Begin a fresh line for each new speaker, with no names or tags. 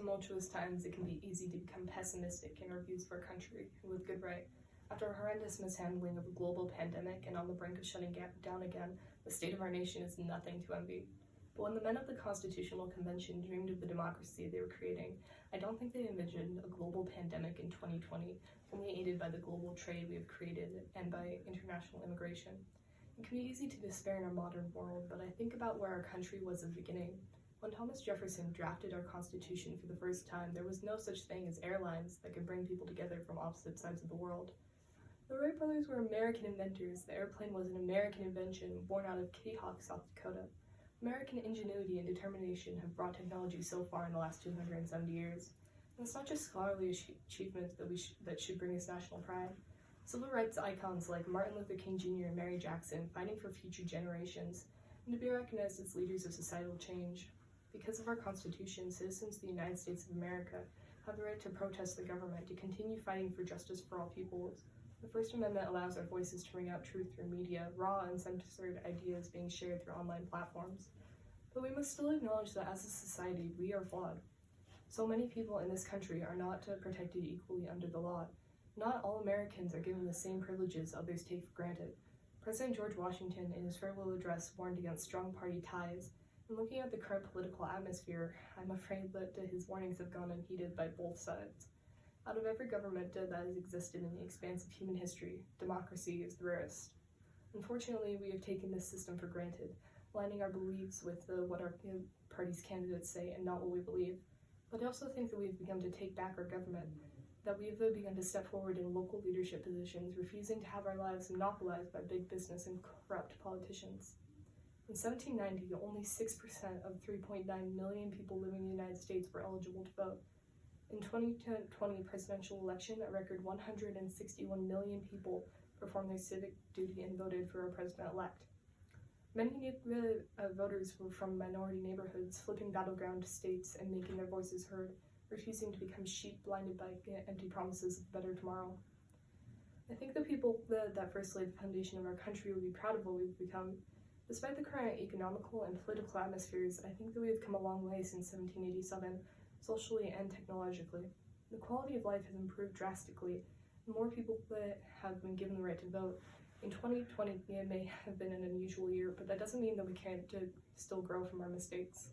tumultuous times, it can be easy to become pessimistic in our views of our country, and with good right. After a horrendous mishandling of a global pandemic and on the brink of shutting down again, the state of our nation is nothing to envy. But when the men of the Constitutional Convention dreamed of the democracy they were creating, I don't think they envisioned a global pandemic in 2020, only aided by the global trade we have created and by international immigration. It can be easy to despair in our modern world, but I think about where our country was at the beginning. When Thomas Jefferson drafted our Constitution for the first time, there was no such thing as airlines that could bring people together from opposite sides of the world. The Wright brothers were American inventors. The airplane was an American invention born out of Kitty Hawk, South Dakota. American ingenuity and determination have brought technology so far in the last 270 years. And it's not just scholarly achievements that should bring us national pride. Civil rights icons like Martin Luther King Jr. and Mary Jackson fighting for future generations, and to be recognized as leaders of societal change. Because of our Constitution, citizens of the United States of America have the right to protest the government, to continue fighting for justice for all peoples. The First Amendment allows our voices to bring out truth through media, raw and uncensored ideas being shared through online platforms. But we must still acknowledge that as a society, we are flawed. So many people in this country are not protected equally under the law. Not all Americans are given the same privileges others take for granted. President George Washington, in his farewell address, warned against strong party ties. And looking at the current political atmosphere, I'm afraid that his warnings have gone unheeded by both sides. Out of every government that has existed in the expanse of human history, democracy is the rarest. Unfortunately, we have taken this system for granted, aligning our beliefs with what our party's candidates say and not what we believe. But I also think that we've begun to take back our government, that we've begun to step forward in local leadership positions, refusing to have our lives monopolized by big business and corrupt politicians. In 1790, only 6% of 3.9 million people living in the United States were eligible to vote. In 2020 presidential election, a record 161 million people performed their civic duty and voted for our president-elect. Many voters were from minority neighborhoods, flipping battleground states and making their voices heard, refusing to become sheep blinded by empty promises of a better tomorrow. I think the people that first laid the foundation of our country will be proud of what we've become. Despite the current economical and political atmospheres, I think that we have come a long way since 1787, socially and technologically. The quality of life has improved drastically, and more people have been given the right to vote. In 2020, it may have been an unusual year, but that doesn't mean that we can't still grow from our mistakes.